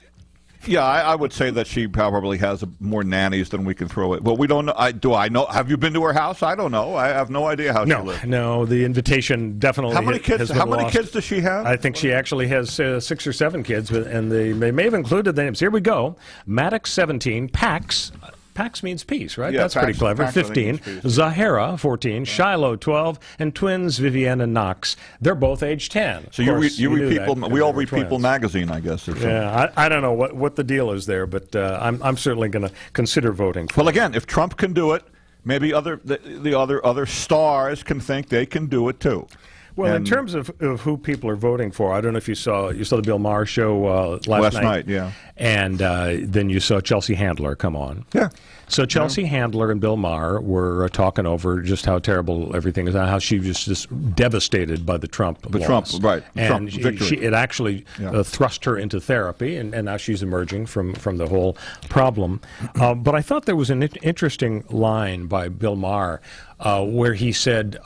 Yeah, I would say that she probably has more nannies than we can throw it. Well, we don't know. I know? Have you been to her house? I don't know. I have no idea how she lives. No, the invitation definitely How many kids? How many kids does she have? I think she actually has 6 or 7 kids, and they may have included the names. Here we go. Maddox 17, Pax. Pax means peace, right? Yeah, that's pretty clever. Pax 15. Zahara, 14. Shiloh, 12. And twins, Vivienne and Knox. They're both age 10. So you read People. We all read People magazine, I guess. Or yeah, I don't know what the deal is there, but I'm certainly going to consider voting for. Well, again, if Trump can do it, maybe the other stars can think they can do it too. Well, in terms of who people are voting for, I don't know if you saw the Bill Maher show last night. Yeah. And then you saw Chelsea Handler come on. Yeah. So Chelsea Handler and Bill Maher were talking over just how terrible everything is, and how she was just devastated by the Trump loss. Right. And Trump victory. it actually thrust her into therapy, and now she's emerging from the whole problem. But I thought there was an interesting line by Bill Maher where he said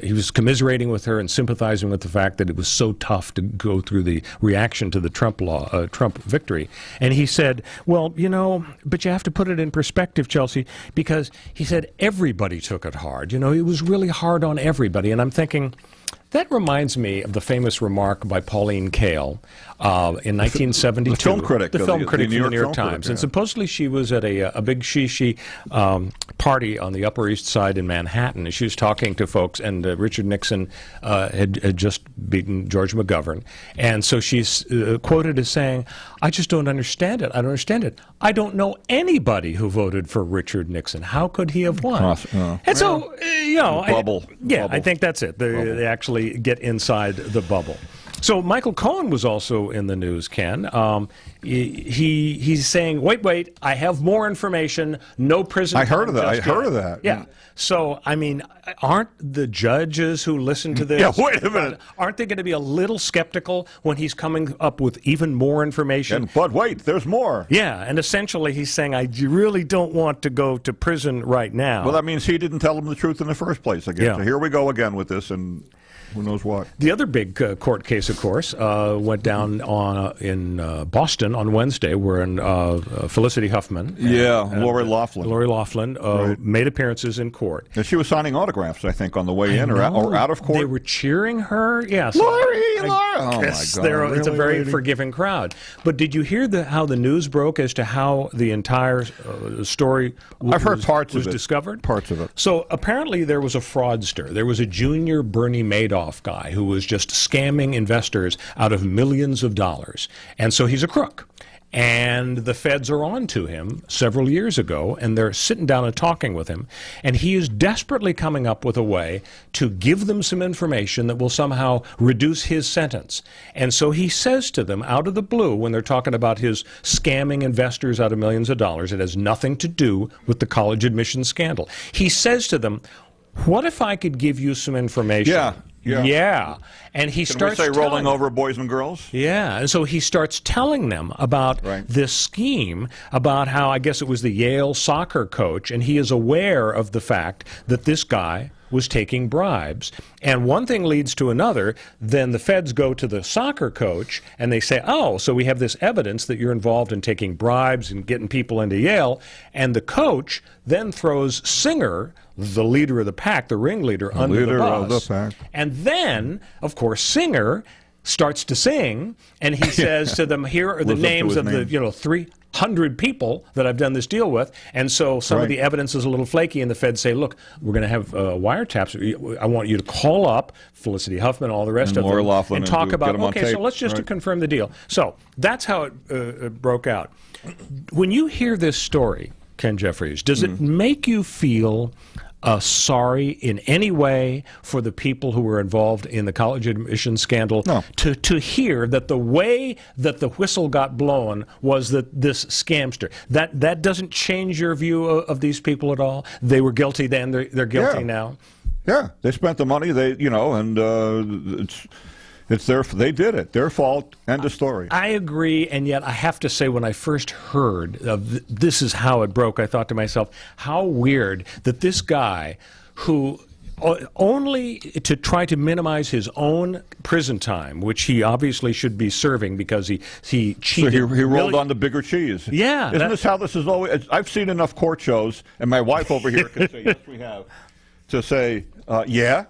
he was commiserating with her and sympathizing with the fact that it was so tough to go through the reaction to the Trump victory. And he said, well, but you have to put it in perspective, Chelsea, because he said everybody took it hard. It was really hard on everybody. And I'm thinking, that reminds me of the famous remark by Pauline Kael in 1972. The film critic. The film critic the from the New York Times. And supposedly she was at a big shishi party on the Upper East Side in Manhattan. And she was talking to folks, and Richard Nixon had just beaten George McGovern. And so she's quoted as saying, I just don't understand it. I don't understand it. I don't know anybody who voted for Richard Nixon. How could he have won? And so, bubble. I think that's it. They actually get inside the bubble. So Michael Cohen was also in the news, Ken. He's saying, wait, I have more information. No prison. I heard of that. Yeah. So, I mean, aren't the judges who listen to this? Yeah, wait a minute. Aren't they going to be a little skeptical when he's coming up with even more information? But wait, there's more. Yeah, and essentially he's saying, I really don't want to go to prison right now. Well, that means he didn't tell them the truth in the first place again. Yeah. So here we go again with this, and who knows what. The other big court case, of course, went down in Boston on Wednesday, where Felicity Huffman and Lori Loughlin made appearances in court. And she was signing autographs, I think, on the way in or out of court. They were cheering her. Yes. Lori! Oh, my God. It's a very forgiving crowd. But did you hear how the news broke as to how the entire story I've heard parts was of it. discovered? Parts of it. So apparently there was a fraudster. There was a junior Bernie Madoff guy who was just scamming investors out of millions of dollars. And so he's a crook. And the feds are on to him several years ago, and they're sitting down and talking with him. And he is desperately coming up with a way to give them some information that will somehow reduce his sentence. And so he says to them out of the blue, when they're talking about his scamming investors out of millions of dollars, it has nothing to do with the college admissions scandal. He says to them, what if I could give you some information? Yeah. And he starts rolling over boys and girls? Yeah. And so he starts telling them about this scheme, about how, I guess it was the Yale soccer coach, and he is aware of the fact that this guy was taking bribes. And one thing leads to another. Then the feds go to the soccer coach and they say, oh, so we have this evidence that you're involved in taking bribes and getting people into Yale. And the coach then throws Singer, the leader of the pack, the ringleader, under the bus. And then, of course, Singer starts to sing, and he says to them, here are the names of the 300 people that I've done this deal with. And so some of the evidence is a little flaky, and the feds say, look, we're going to have wiretaps. I want you to call up Felicity Huffman, all the rest of them, and talk about, okay, so let's just confirm the deal. So that's how it broke out. When you hear this story, Ken Jeffries, does it make you feel sorry in any way for the people who were involved in the college admission scandal? No. To hear that the way that the whistle got blown was that this scamster, that doesn't change your view of these people at all? They were guilty then, they're guilty now? Yeah, they spent the money, and they did it. Their fault. End of story. I agree, and yet I have to say, when I first heard of this is how it broke, I thought to myself, how weird that this guy, who only to try to minimize his own prison time, which he obviously should be serving because he cheated. So he rolled on the bigger cheese. Yeah. Isn't this how this is always? I've seen enough court shows, and my wife over here can say, yes, we have, to say, yeah.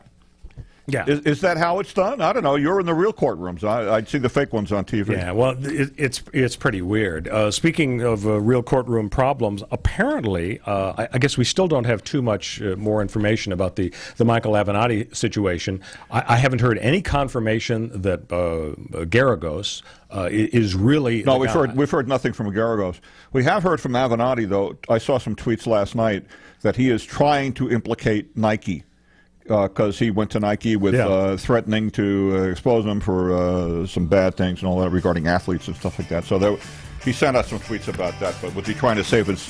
Yeah. Is that how it's done? I don't know. You're in the real courtrooms. I'd see the fake ones on TV. Yeah, well, it's pretty weird. Speaking of real courtroom problems, apparently, I guess we still don't have too much more information about the Michael Avenatti situation. I haven't heard any confirmation that Garagos is really No, we've heard nothing from Garagos. We have heard from Avenatti, though. I saw some tweets last night that he is trying to implicate Nike because he went to Nike with threatening to expose them for some bad things and all that regarding athletes and stuff like that. So he sent us some tweets about that, but was he trying to save his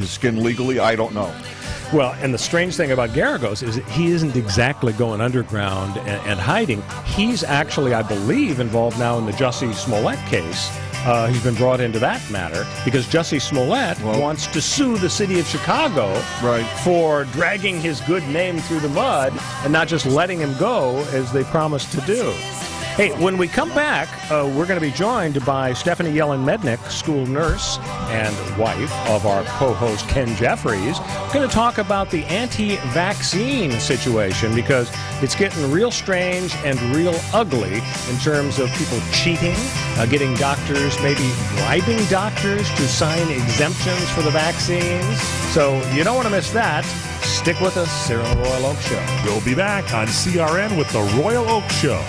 skin legally? I don't know. Well, and the strange thing about Garagos is that he isn't exactly going underground and hiding. He's actually, I believe, involved now in the Jussie Smollett case. He's been brought into that matter because Jussie Smollett wants to sue the city of Chicago for dragging his good name through the mud and not just letting him go as they promised to do. Hey, when we come back, we're going to be joined by Stephanie Yellen Mednick, school nurse and wife of our co-host Ken Jeffries. We're going to talk about the anti-vaccine situation because it's getting real strange and real ugly in terms of people cheating, getting doctors, maybe bribing doctors to sign exemptions for the vaccines. So you don't want to miss that. Stick with us here on the Royal Oak Show. We'll be back on CRN with the Royal Oak Show.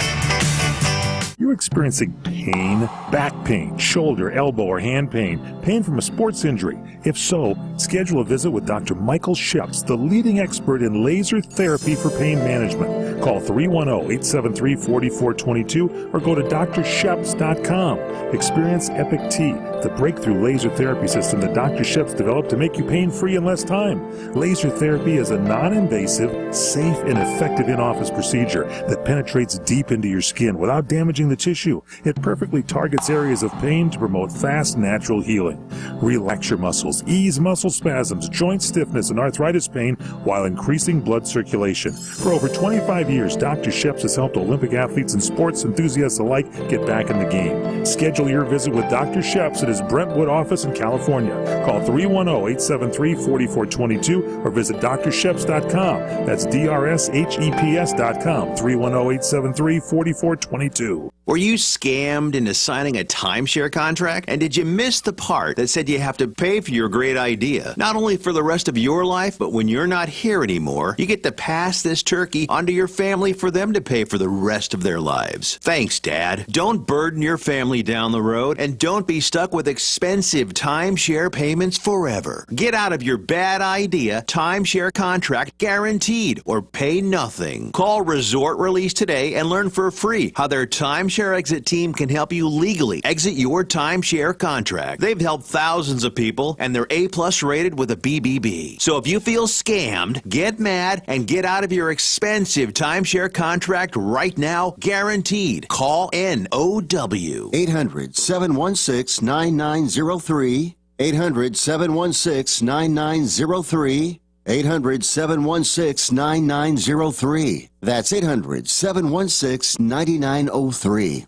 You're experiencing pain, back pain, shoulder, elbow, or hand pain, pain from a sports injury. If so, schedule a visit with Dr. Michael Sheps, the leading expert in laser therapy for pain management. Call 310-873-4422 or go to drsheps.com. Experience Epic T, the breakthrough laser therapy system that Dr. Sheps developed to make you pain-free in less time. Laser therapy is a non-invasive, safe, and effective in-office procedure that penetrates deep into your skin without damaging the tissue. It perfectly targets areas of pain to promote fast, natural healing. Relax your muscles, ease muscle spasms, joint stiffness, and arthritis pain while increasing blood circulation. For over 25 years, Dr. Sheps has helped Olympic athletes and sports enthusiasts alike get back in the game. Schedule your visit with Dr. Sheps at his Brentwood office in California. Call 310-873-4422 or visit drsheps.com. That's DRSHEPS.com, 310-873-4422. Were you scammed into signing a timeshare contract? And did you miss the part that said you have to pay for your great idea? Not only for the rest of your life, but when you're not here anymore, you get to pass this turkey onto your family for them to pay for the rest of their lives. Thanks, Dad. Don't burden your family down the road, and don't be stuck with expensive timeshare payments forever. Get out of your bad idea timeshare contract guaranteed, or pay nothing. Call Resort Release today and learn for free how their timeshare exit team can help you legally exit your timeshare contract. They've helped thousands of people, and they're A+ rated with a BBB. So if you feel scammed, get mad and get out of your expensive timeshare contract right now, guaranteed. Call NOW. 800-716-9903. 800-716-9903. 800-716-9903. That's 800-716-9903.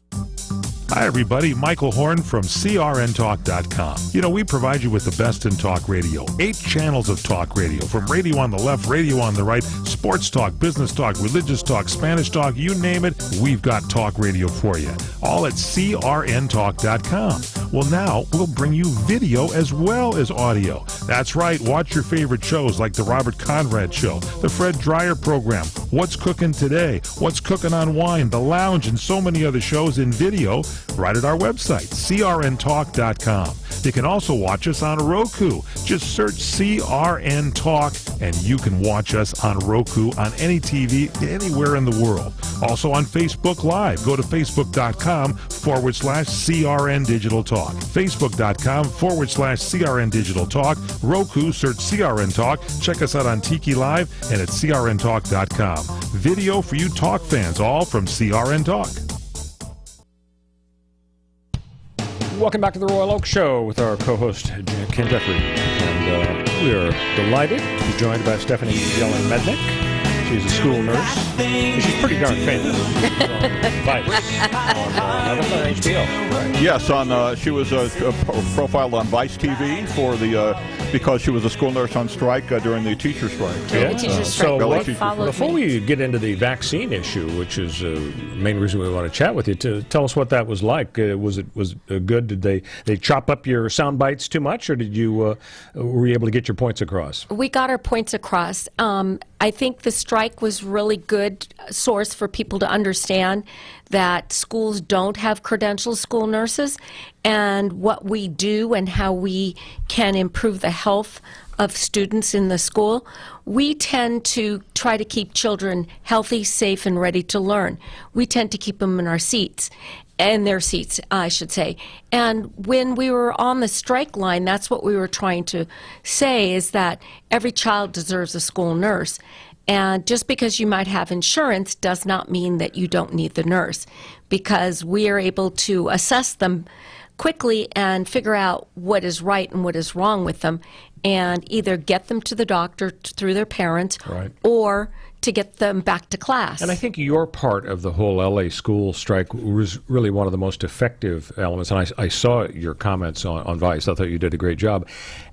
Hi, everybody. Michael Horn from CRNTalk.com. You know, we provide you with the best in talk radio. 8 channels of talk radio, from radio on the left, radio on the right, sports talk, business talk, religious talk, Spanish talk, you name it, we've got talk radio for you. All at CRNTalk.com. Well, now we'll bring you video as well as audio. That's right. Watch your favorite shows like The Robert Conrad Show, The Fred Dreyer Program, What's Cooking Today, What's Cooking on Wine, The Lounge, and so many other shows in video right at our website, CRNTalk.com. You can also watch us on Roku. Just search CRN Talk, and you can watch us on Roku on any TV anywhere in the world. Also on Facebook Live. Go to Facebook.com/CRN Digital Talk. Facebook.com/CRN Digital Talk. Roku, search CRN Talk. Check us out on Tiki Live and at CRNTalk.com. Video for you talk fans, all from CRN Talk. Welcome back to the Royal Oak Show with our co-host, Ken Jeffries. And we are delighted to be joined by Stephanie Yellen Mednick. She's a school nurse. And she's pretty darn famous. Vice on HBO. Yes, she was profiled on Vice TV for the because she was a school nurse on strike during the teacher strike. Before we get into the vaccine issue, which is the main reason we want to chat with you, to tell us what that was like. Was it good? Did they chop up your sound bites too much, or did you were you able to get your points across? We got our points across. I think the strike was really good source for people to understand that schools don't have credentialed school nurses, and what we do and how we can improve the health of students in the school. We tend to try to keep children healthy, safe, and ready to learn. We tend to keep them in our seats. In their seats, I should say. And when we were on the strike line, that's what we were trying to say, is that every child deserves a school nurse. And just because you might have insurance does not mean that you don't need the nurse, because we are able to assess them quickly and figure out what is right and what is wrong with them, and either get them to the doctor through their parents, right, or to get them back to class. And I think your part of the whole LA school strike was really one of the most effective elements. And I saw your comments on Vice. I thought you did a great job.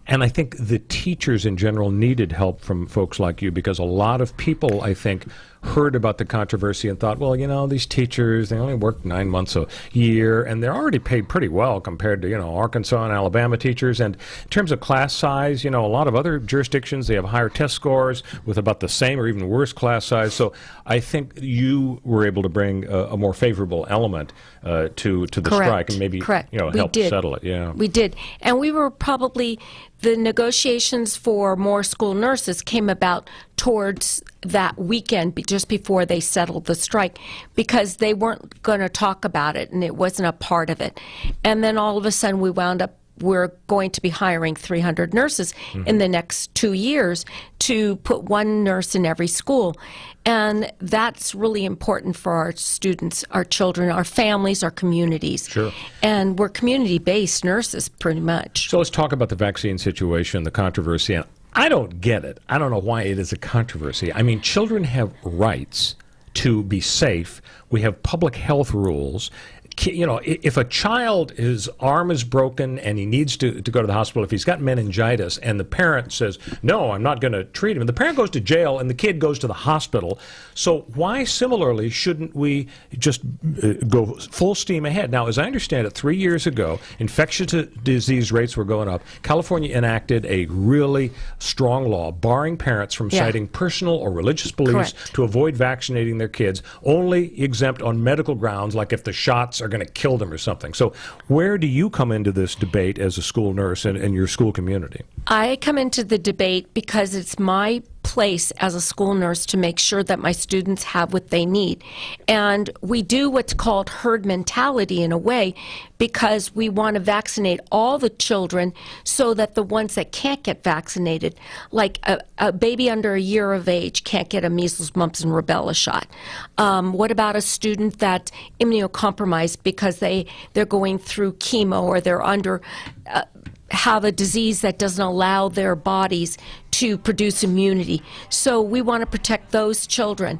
And I think the teachers in general needed help from folks like you, because a lot of people, I think, heard about the controversy and thought, well, you know, these teachers, they only work 9 months a year, and they're already paid pretty well compared to, you know, Arkansas and Alabama teachers. And in terms of class size, you know, a lot of other jurisdictions, they have higher test scores with about the same or even worse class size. So I think you were able to bring a more favorable element to the strike, and maybe, you know, help settle it. Yeah, we did. And we were probably, the negotiations for more school nurses came about towards that weekend, just before they settled the strike, because they weren't going to talk about it and it wasn't a part of it. And then all of a sudden we wound up, we're going to be hiring 300 nurses in the next 2 years to put one nurse in every school. And that's really important for our students, our children, our families, our communities. Sure. And we're community-based nurses, pretty much. So let's talk about the vaccine situation, the controversy. And I don't get it. I don't know why it is a controversy. I mean, children have rights to be safe. We have public health rules. You know, if a child, his arm is broken and he needs to go to the hospital, if he's got meningitis and the parent says, no, I'm not going to treat him, and the parent goes to jail and the kid goes to the hospital. So why, similarly, shouldn't we just go full steam ahead? Now, as I understand it, 3 years ago, infectious disease rates were going up. California enacted a really strong law barring parents from citing personal or religious beliefs to avoid vaccinating their kids, only exempt on medical grounds, like if the shots are going to kill them or something. So where do you come into this debate as a school nurse and your school community? I come into the debate because it's my place as a school nurse to make sure that my students have what they need. And we do what's called herd mentality in a way, because we want to vaccinate all the children so that the ones that can't get vaccinated, like a baby under a year of age can't get a measles, mumps, and rubella shot. What about a student that's immunocompromised because they're going through chemo, or they're under have a disease that doesn't allow their bodies to produce immunity? So we want to protect those children.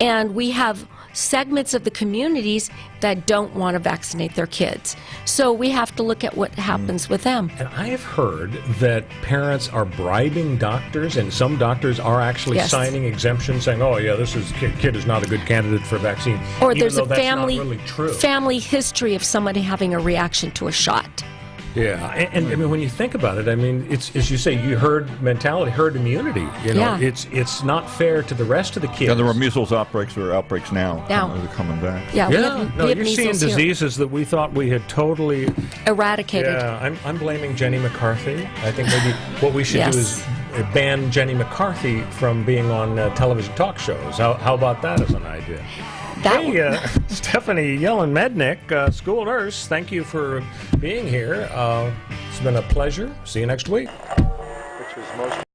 And we have segments of the communities that don't want to vaccinate their kids. So we have to look at what happens with them. And I have heard that parents are bribing doctors, and some doctors are actually signing exemptions saying, oh, yeah, this kid is not a good candidate for a vaccine. Or there's a family history of somebody having a reaction to a shot. Yeah, and I mean, when you think about it, I mean, it's, as you say, you herd mentality, herd immunity. You know, it's not fair to the rest of the kids. Yeah, there are measles outbreaks now. They're coming back. Yeah, you're seeing diseases that we thought we had totally eradicated. Yeah, I'm blaming Jenny McCarthy. I think maybe what we should do is ban Jenny McCarthy from being on television talk shows. How about that as an idea? Stephanie Yellen Mednick, school nurse, thank you for being here. It's been a pleasure. See you next week.